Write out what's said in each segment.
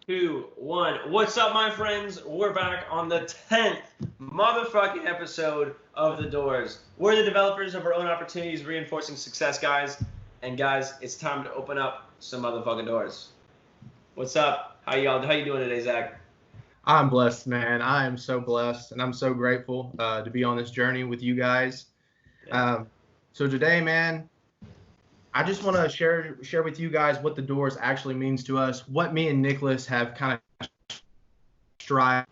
Two, one. What's up, my friends? We're back on the 10th motherfucking episode of The Doors. We're the developers of our own opportunities, reinforcing success, guys. And guys, it's time to open up some motherfucking doors. What's up? How you doing today, Zach? I'm blessed, man. I am so blessed, and I'm so grateful to be on this journey with you guys. Yeah. So today, man, I just want to share with you guys what the Doors actually means to us, what me and Nicholas have kind of strived,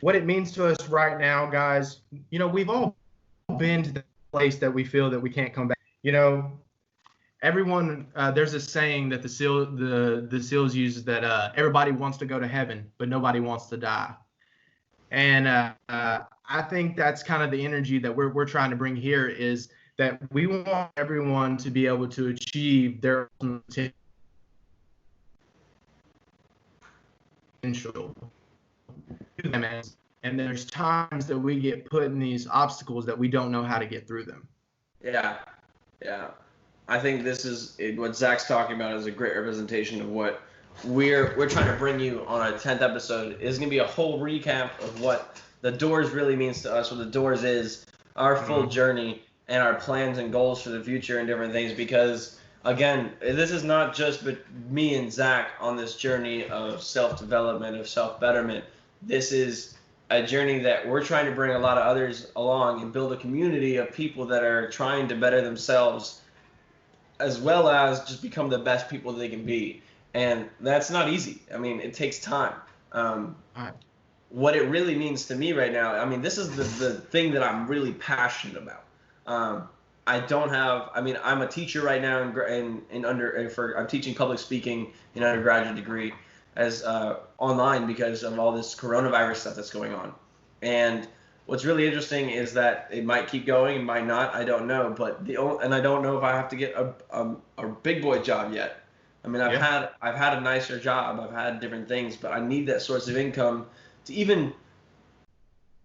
what it means to us right now, guys. You know, we've all been to the place that we feel that we can't come back. You know, everyone, there's a saying that the SEALs uses that everybody wants to go to heaven, but nobody wants to die. And I think that's kind of the energy that we're trying to bring here is that we want everyone to be able to achieve their potential. And there's times that we get put in these obstacles that we don't know how to get through them. Yeah. I think this is what Zach's talking about is a great representation of what we're trying to bring you on our 10th episode. It's going to be a whole recap of what the Doors really means to us, what the Doors is, our full journey, and our plans and goals for the future and different things. Because, again, this is not just me and Zach on this journey of self-development, of self-betterment. This is a journey that we're trying to bring a lot of others along and build a community of people that are trying to better themselves as well as just become the best people they can be. And that's not easy. I mean, it takes time. What it really means to me right now, I mean, this is the thing that I'm really passionate about. I'm a teacher right now I'm teaching public speaking in undergraduate degree as online because of all this coronavirus stuff that's going on. And what's really interesting is that it might keep going, it might not, I don't know. And I don't know if I have to get a big boy job yet. I mean, I've had a nicer job, I've had different things, but I need that source of income to even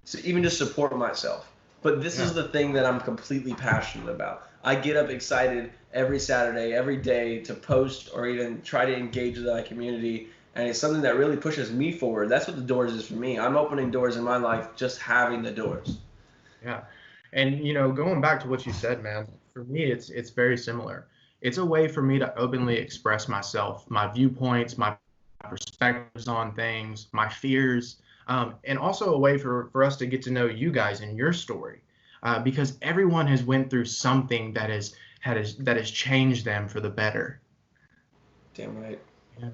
just support myself. But this is the thing that I'm completely passionate about. I get up excited every Saturday, every day to post or even try to engage with that community. And it's something that really pushes me forward. That's what the Doors is for me. I'm opening doors in my life just having the doors. Yeah. And, you know, going back to what you said, man, for me, it's very similar. It's a way for me to openly express myself, my viewpoints, my perspectives on things, my fears, and also a way for us to get to know you guys and your story, because everyone has went through something that has changed them for the better. Damn right. Yeah.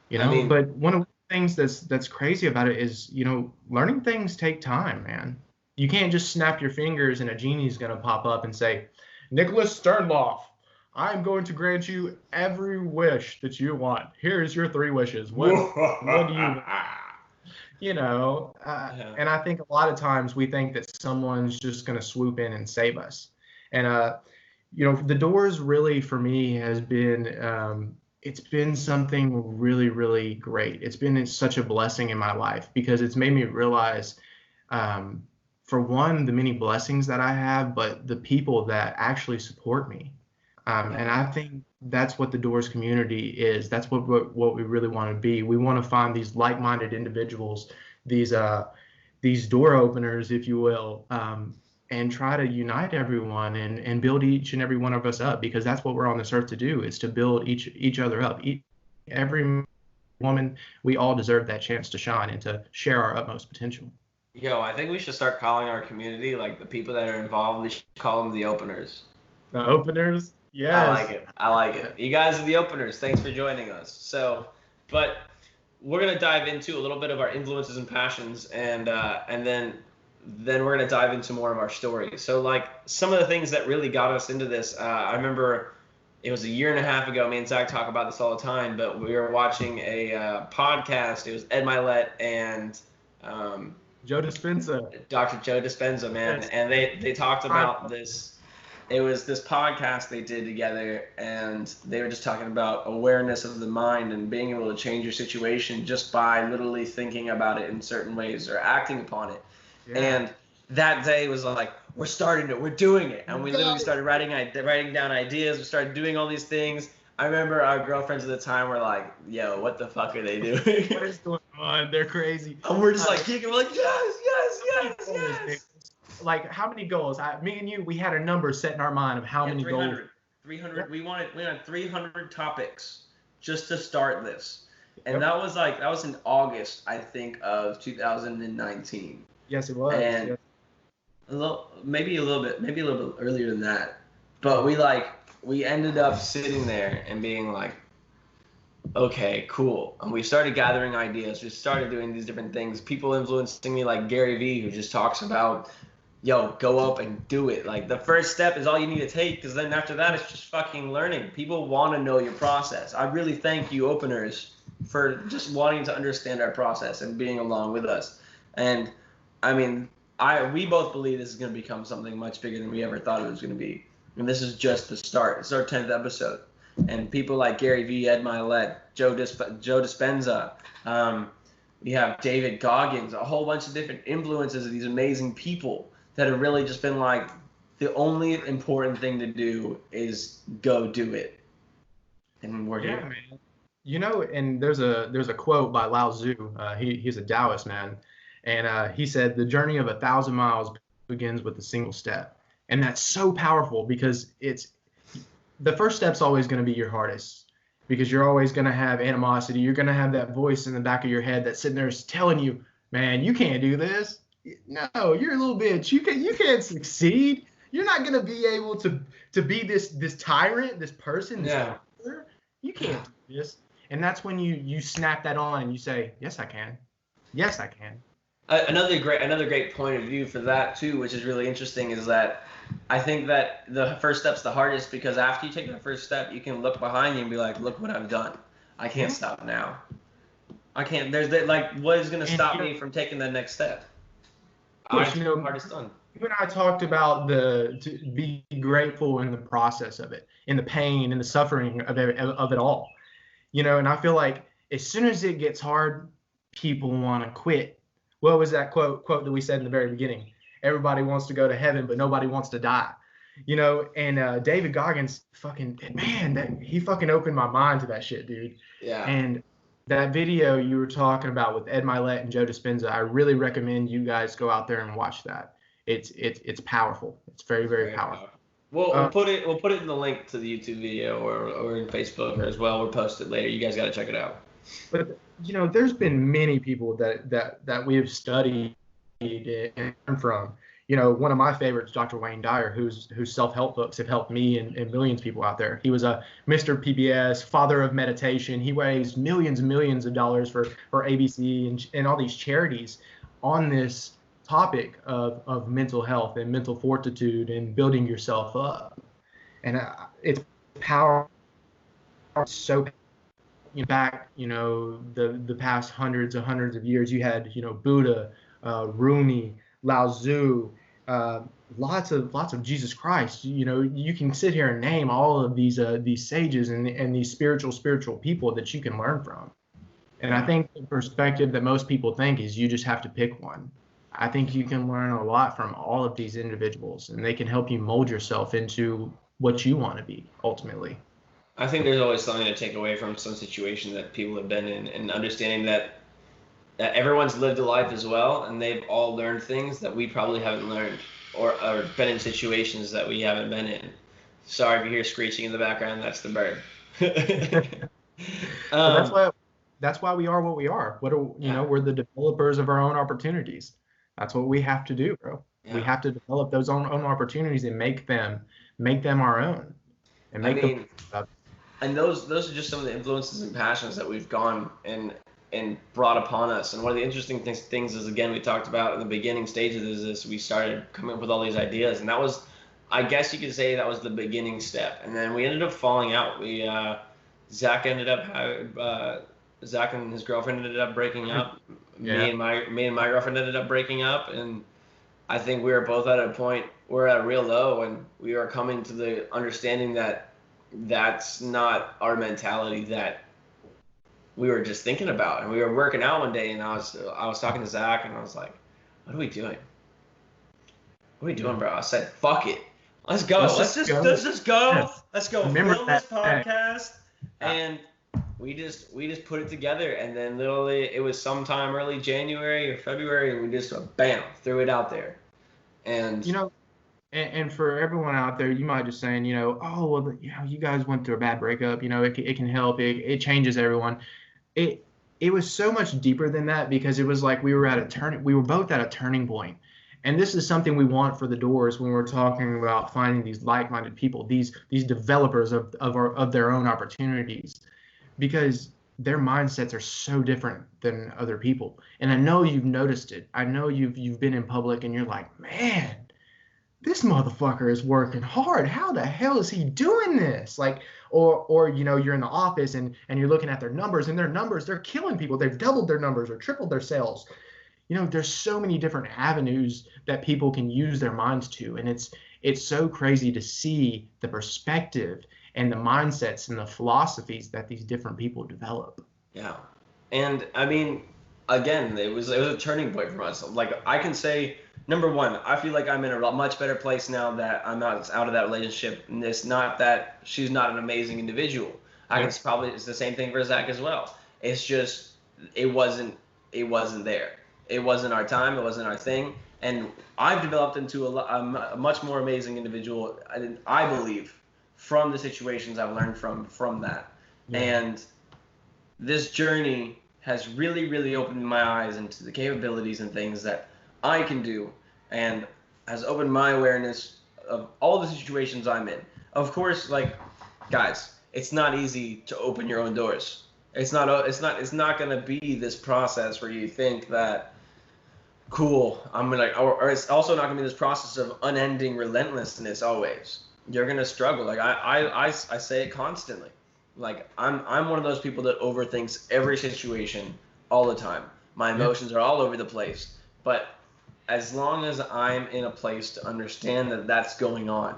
You know, but one of the things that's crazy about it is, you know, learning things take time, man. You can't just snap your fingers and a genie's going to pop up and say, Nicholas Sternloff, I'm going to grant you every wish that you want. Here's your 3 wishes. What do you want? You know, and I think a lot of times we think that someone's just going to swoop in and save us. And, you know, the Doors really for me has been, it's been something really, really great. It's been such a blessing in my life because it's made me realize, for one, the many blessings that I have, but the people that actually support me. And I think that's what the Doors community is. That's what we really want to be. We want to find these like-minded individuals, these door openers, if you will, and try to unite everyone and build each and every one of us up, because that's what we're on this earth to do, is to build each other up. Every woman, we all deserve that chance to shine and to share our utmost potential. Yo, I think we should start calling our community, like the people that are involved, we should call them the openers. The openers? Yes. I like it. You guys are the openers. Thanks for joining us. But we're going to dive into a little bit of our influences and passions, and then we're going to dive into more of our story. So, like, some of the things that really got us into this, I remember it was a year and a half ago. Me and Zach talk about this all the time, but we were watching a podcast. It was Ed Milet and Joe Dispenza. Dr. Joe Dispenza, man. Yes. And they talked about this. It was this podcast they did together, and they were just talking about awareness of the mind and being able to change your situation just by literally thinking about it in certain ways or acting upon it. Yeah. And that day was like, we're starting it, we're doing it. And we literally started writing down ideas. We started doing all these things. I remember our girlfriends at the time were like, "Yo, what the fuck are they doing? What is going on? They're crazy." And we're just like kicking. We're like, yes. Like, how many goals? Me and you, we had a number set in our mind of how many 300, goals. 300. Yeah. We wanted 300 topics just to start this, and that was in August, I think, of 2019. Yes, it was. And maybe a little bit earlier than that, but we ended up sitting there and being like, okay, cool. And we started gathering ideas. We started doing these different things. People influencing me like Gary Vee, who just talks about, yo, go up and do it. Like, the first step is all you need to take, because then after that, it's just fucking learning. People want to know your process. I really thank you, openers, for just wanting to understand our process and being along with us. And, I mean, we both believe this is going to become something much bigger than we ever thought it was going to be. And this is just the start. It's our 10th episode. And people like Gary Vee, Ed Milet, Joe Dispenza, we have David Goggins, a whole bunch of different influences of these amazing people that have really just been like, the only important thing to do is go do it. And we're here. Man. You know, and there's a quote by Lao Tzu. He's a Taoist man. And he said, the journey of 1,000 miles begins with a single step. And that's so powerful, because the first step's always going to be your hardest, because you're always going to have animosity. You're going to have that voice in the back of your head that's sitting there telling you, man, you can't do this. No, you're a little bitch. You can't succeed. You're not going to be able to be this tyrant, this person. You can't do this. And that's when you snap that on and you say, yes, I can. Yes, I can. Another great point of view for that too, which is really interesting, is that I think that the first step's the hardest, because after you take that first step, you can look behind you and be like, look what I've done. I can't stop now. I can't. What is going to stop me from taking that next step? The hardest done. You and I talked about to be grateful in the process of it, in the pain and the suffering of it all. You know, and I feel like as soon as it gets hard, people want to quit. What was that quote that we said in the very beginning? Everybody wants to go to heaven, but nobody wants to die. You know, and David Goggins, he fucking opened my mind to that shit, dude. Yeah. And that video you were talking about with Ed Milet and Joe Dispenza, I really recommend you guys go out there and watch that. It's powerful. It's very, very powerful. We'll put it in the link to the YouTube video or in Facebook as well. We'll post it later. You guys got to check it out. But you know, there's been many people that we have studied and learned from. You know, one of my favorites, Dr. Wayne Dyer, whose self-help books have helped me and millions of people out there. He was a Mr. PBS, father of meditation. He raised millions and millions of dollars for ABC and all these charities on this topic of mental health and mental fortitude and building yourself up. And it's powerful. So back, the past hundreds of years, you had, Buddha, Rumi, Lao Tzu, lots of Jesus Christ. You can sit here and name all of these sages and these spiritual people that you can learn from. And I think the perspective that most people think is you just have to pick one. I think you can learn a lot from all of these individuals, and they can help you mold yourself into what you want to be ultimately. I think there's always something to take away from some situation that people have been in, and understanding that everyone's lived a life as well, and they've all learned things that we probably haven't learned, or been in situations that we haven't been in. Sorry if you hear screeching in the background, that's the bird. That's why we are what we are. We're the developers of our own opportunities. That's what we have to do, bro. Yeah. We have to develop those own opportunities and make them our own. And those are just some of the influences and passions that we've gone and brought upon us. And one of the interesting things is, again, we talked about in the beginning stages is this, we started coming up with all these ideas, and that was, I guess you could say, that was the beginning step. And then we ended up falling out. Zach and his girlfriend ended up breaking up. Yeah. Me and my girlfriend ended up breaking up, and I think we were both at a point, we're at a real low, and we are coming to the understanding that that's not our mentality that we were just thinking about. And we were working out one day, and I was talking to Zach, and I was like, what are we doing? What are we doing, bro? I said, fuck it. Let's go. Let's just go. Yes. Let's go. Remember film this podcast. And we just put it together, and then literally it was sometime early January or February, and we just bam, threw it out there. And and for everyone out there, you might just saying, oh well, you guys went through a bad breakup. It can help. It changes everyone. It was so much deeper than that, because it was like we were both at a turning point. And this is something we want for the Doors when we're talking about finding these like-minded people, these developers of their own opportunities, because their mindsets are so different than other people. And I know you've noticed it. I know you've been in public and you're like, man, this motherfucker is working hard. How the hell is he doing this? Like, or you're in the office and you're looking at their numbers, and they're killing people. They've doubled their numbers or tripled their sales. There's so many different avenues that people can use their minds to, and it's so crazy to see the perspective and the mindsets and the philosophies that these different people develop. Yeah, and I mean, again, it was a turning point for us. Like, I can say, number one, I feel like I'm in a much better place now that I'm out of that relationship. And it's not that she's not an amazing individual. It's the same thing for Zach as well. It's just it wasn't there. It wasn't our time. It wasn't our thing. And I've developed into a much more amazing individual, I believe, from the situations I've learned from that. Yeah. And this journey has really, really opened my eyes into the capabilities and things that I can do, and has opened my awareness of all the situations I'm in. Of course, like, guys, it's not easy to open your own doors. It's not going to be this process where you think that, cool, I'm like, or it's also not going to be this process of unending relentlessness always. You're going to struggle. Like, I say it constantly. Like, I'm one of those people that overthinks every situation all the time. My emotions are all over the place. But as long as I'm in a place to understand that that's going on,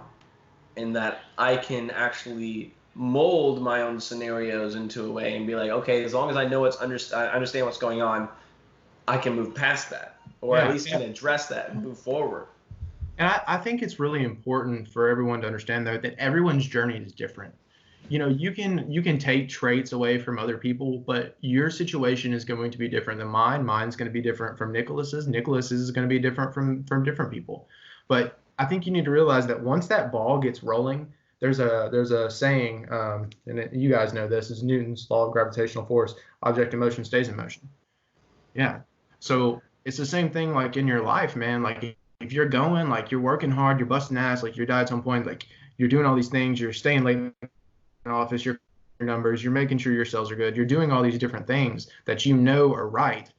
and that I can actually mold my own scenarios into a way and be like, okay, as long as I know I understand what's going on, I can move past that, or at least can address that and move forward. And I think it's really important for everyone to understand, though, that everyone's journey is different. You can take traits away from other people, but your situation is going to be different than mine. Mine's going to be different from Nicholas's. Nicholas's is going to be different from different people. But I think you need to realize that once that ball gets rolling, there's a saying, and you guys know this, is Newton's law of gravitational force: object in motion stays in motion. Yeah. So it's the same thing, like, in your life, man. Like, if you're going, like, you're working hard, you're busting ass, like, your diet's on point, like, you're doing all these things, you're staying late in the office, your numbers, you're making sure your sales are good, you're doing all these different things that are right,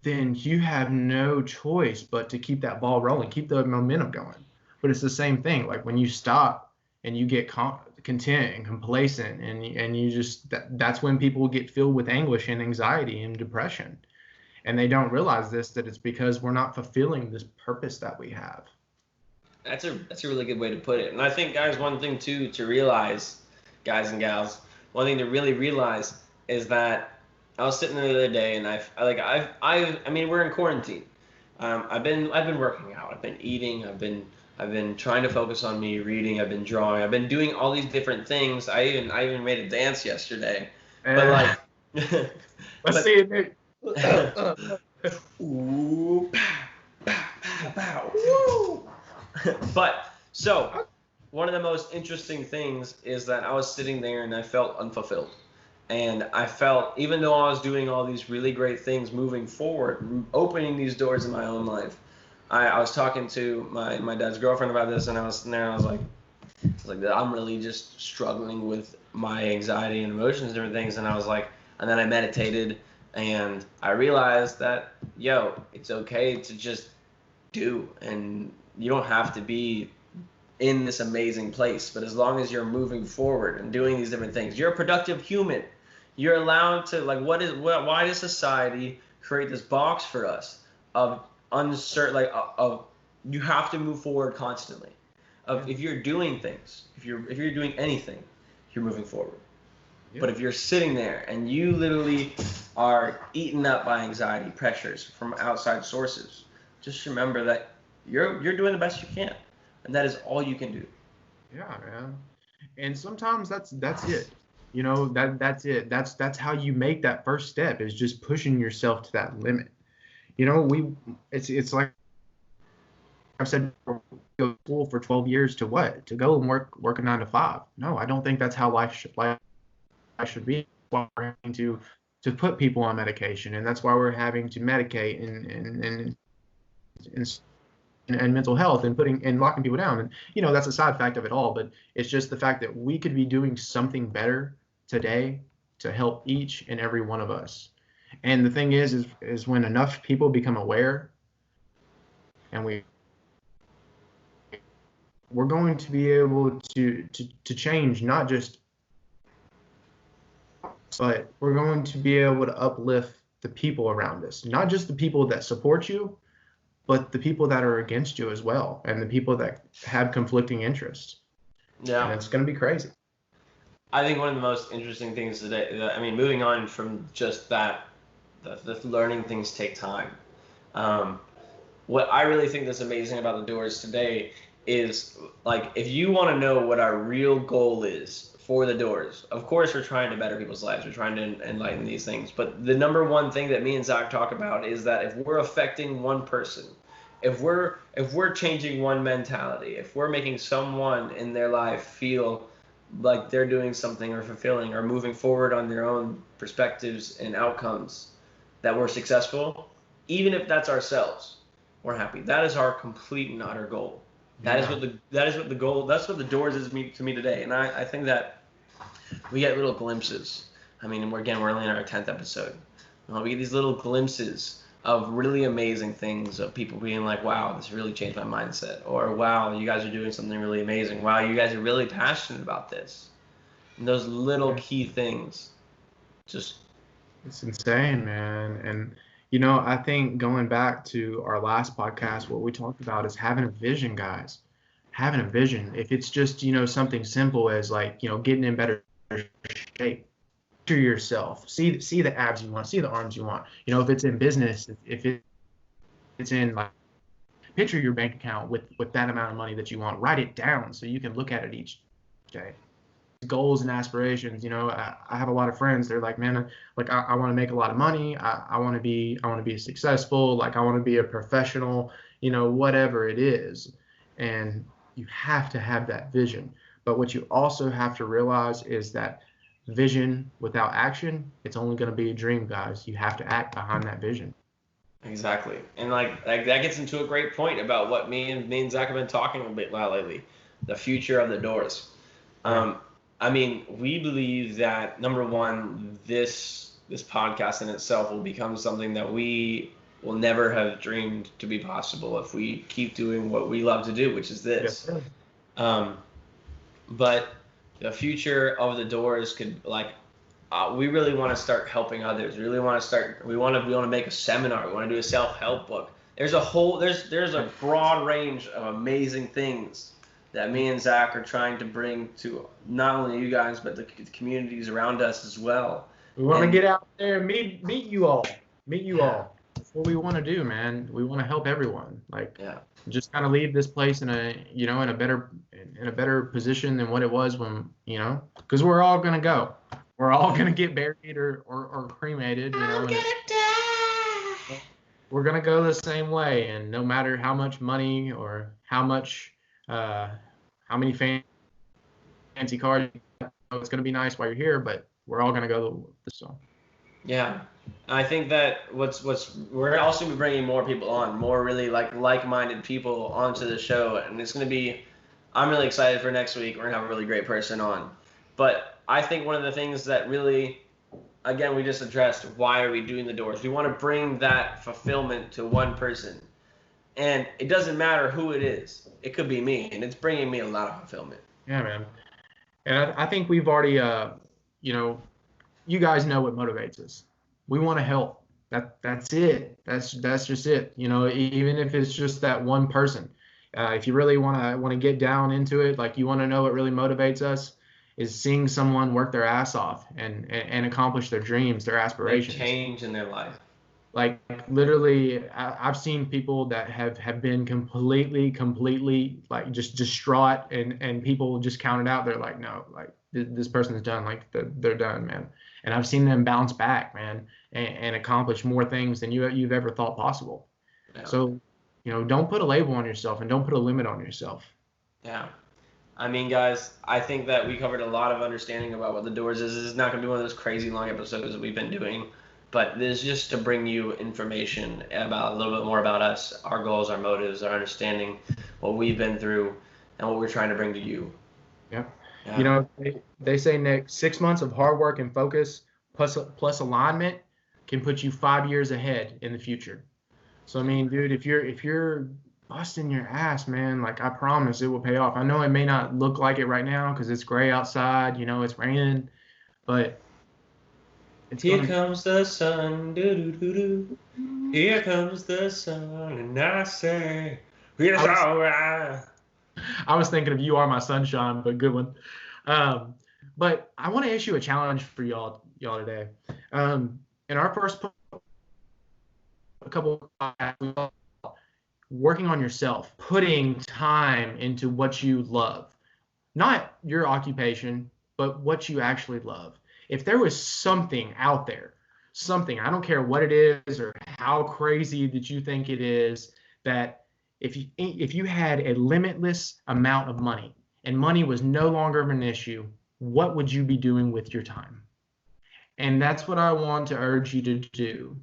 then you have no choice but to keep that ball rolling, keep the momentum going. But it's the same thing. Like, when you stop and you get content and complacent, and you just, that's when people get filled with anguish and anxiety and depression. And they don't realize that it's because we're not fulfilling this purpose that we have. That's a really good way to put it. And I think, guys, one thing too to realize, guys and gals, one thing to really realize is that I was sitting there the other day, and I mean, we're in quarantine. I've been working out. I've been eating. I've been trying to focus on me, reading. I've been drawing. I've been doing all these different things. I even made a dance yesterday. But like, let's see it, Nick. Ooh, pow, pow, pow, woo. But so one of the most interesting things is that I was sitting there and I felt unfulfilled. And I felt, even though I was doing all these really great things moving forward, opening these doors in my own life, I was talking to my dad's girlfriend about this, and I was like, I'm really just struggling with my anxiety and emotions and different things. And I was like, and then I meditated, and I realized that, it's okay to just do, and you don't have to be in this amazing place, but as long as you're moving forward and doing these different things, you're a productive human. You're allowed to, like, why does society create this box for us of uncertain, like, of you have to move forward constantly. If you're doing things, if you're doing anything, you're moving forward. Yeah. But if you're sitting there and you literally are eaten up by anxiety, pressures from outside sources, just remember that you're doing the best you can, and that is all you can do. Yeah, man. And sometimes that's it. You know, that's it. That's how you make that first step, is just pushing yourself to that limit. You know, it's like I've said, go to school for 12 years to what? To go and work a 9 to 5. No, I don't think that's how life should be. We're having to put people on medication, and that's why we're having to medicate and mental health and putting and locking people down. And you know, that's a side fact of it all, but it's just the fact that we could be doing something better today to help each and every one of us. And the thing is when enough people become aware, and we're going to be able to change, not just, but we're going to be able to uplift the people around us, not just the people that support you, but the people that are against you as well, and the people that have conflicting interests. Yeah. And it's going to be crazy. I think one of the most interesting things today, I mean, moving on from just that, the learning things take time. What I really think that's amazing about the Doors today is, like, if you want to know what our real goal is for the Doors, of course we're trying to better people's lives, we're trying to enlighten these things, but the number one thing that me and Zach talk about is that if we're affecting one person, if we're changing one mentality, if we're making someone in their life feel like they're doing something or fulfilling or moving forward on their own perspectives and outcomes, that we're successful, even if that's ourselves, we're happy. That is our complete and utter goal. That is what the goal. That's what the Doors is to me today. And I think that we get little glimpses. I mean, we're only in our 10th episode. We get these little glimpses of really amazing things, of people being like, wow, this really changed my mindset, or wow, you guys are doing something really amazing. Wow, you guys are really passionate about this. And those little key things, just, it's insane, man. And you know, I think going back to our last podcast, what we talked about is having a vision, guys. Having a vision. If it's just, you know, something simple as, like, you know, getting in better shape. Picture yourself. See the abs you want. See the arms you want. You know, if it's in business, if it's in, like, picture your bank account with that amount of money that you want. Write it down so you can look at it each day. Goals and aspirations. You know, I have a lot of friends. They're like, man, like I want to make a lot of money. I want to be successful. Like, I want to be a professional, you know, whatever it is. And you have to have that vision. But what you also have to realize is that vision without action, it's only going to be a dream, guys. You have to act behind that vision. Exactly. And like that gets into a great point about what me and Zach have been talking a bit about lately, the future of the Doors. I mean, we believe that, number one, this podcast in itself will become something that we will never have dreamed to be possible if we keep doing what we love to do, which is this. Yes, but the future of the Doors could, like, we really want to start helping others. We really want to make a seminar. We want to do a self-help book. There's a broad range of amazing things that me and Zach are trying to bring to not only you guys, but the communities around us as well. We want to get out there and meet you all. All. That's what we want to do, man. We want to help everyone. Like, just kind of leave this place in a better position than what it was when, you know, because we're all gonna go. We're all gonna get buried or cremated. You know, I'm gonna die. We're gonna go the same way, and no matter how much money or how many fancy cars, it's going to be nice while you're here, but we're all going to go this song. Yeah. I think that we're also bringing more people on, more really like-minded people onto the show, and it's going to be, I'm really excited for next week. We're going to have a really great person on. But I think one of the things that really, again, we just addressed, why are we doing the Doors? We want to bring that fulfillment to one person. And it doesn't matter who it is. It could be me, and it's bringing me a lot of fulfillment. Yeah, man. And I think we've already, you know, you guys know what motivates us. We want to help. That's it. That's just it. You know, even if it's just that one person. If you really want to get down into it, like, you want to know what really motivates us, is seeing someone work their ass off and accomplish their dreams, their aspirations. Make change in their life. Like, literally, I've seen people that have been completely like just distraught, and people just counted out. They're like, no, like, this person's done. Like they're done, man. And I've seen them bounce back, man, and accomplish more things than you've ever thought possible. Yeah. So, don't put a label on yourself and don't put a limit on yourself. Yeah. I mean, guys, I think that we covered a lot of understanding about what the DOORS is. This is not going to be one of those crazy long episodes that we've been doing, but this is just to bring you information about a little bit more about us, our goals, our motives, our understanding, what we've been through, and what we're trying to bring to you. Yeah. They say, Nick, 6 months of hard work and focus plus alignment can put you 5 years ahead in the future. So, I mean, dude, if you're busting your ass, man, like, I promise it will pay off. I know it may not look like it right now because it's gray outside, it's raining, but here comes the sun, doo-doo-doo-doo. Here comes the sun, and I say, it's all right. I was thinking of You Are My Sunshine, but good one. But I want to issue a challenge for y'all today. In our first couple of working on yourself, putting time into what you love, not your occupation, but what you actually love. If there was something out there, I don't care what it is or how crazy that you think it is, that if you had a limitless amount of money and money was no longer an issue, what would you be doing with your time? And that's what I want to urge you to do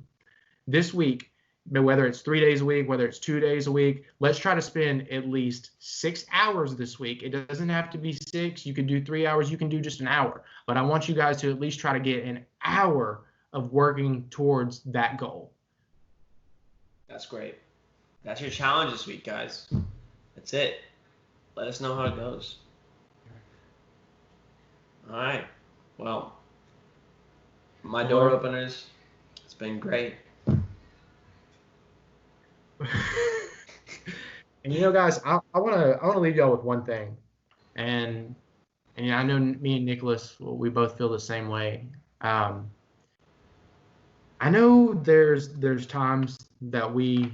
this week. Whether it's 3 days a week, whether it's 2 days a week, let's try to spend at least 6 hours this week. It doesn't have to be 6. You can do 3 hours. You can do just an hour. But I want you guys to at least try to get an hour of working towards that goal. That's great. That's your challenge this week, guys. That's it. Let us know how it goes. All right. Well, my door openers, it's been great. And guys, I want to leave y'all with one thing, and I know me and Nicholas, we both feel the same way. I know there's times that we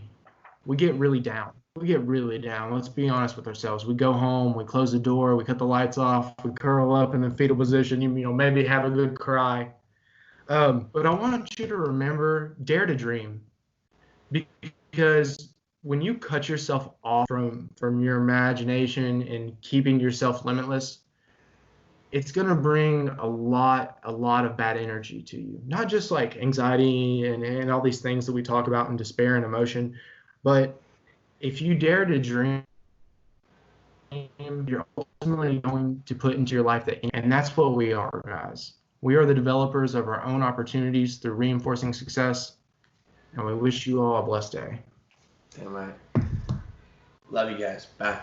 get really down. Let's be honest with ourselves. We go home, we close the door, we cut the lights off, we curl up in the fetal position. Maybe have a good cry. But I want you to remember, dare to dream, because when you cut yourself off from your imagination and keeping yourself limitless, it's going to bring a lot of bad energy to you. Not just like anxiety and all these things that we talk about in despair and emotion, but if you dare to dream, you're ultimately going to put into your life and that's what we are, guys. We are the developers of our own opportunities through reinforcing success, and we wish you all a blessed day. Damn right. Love you guys. Bye.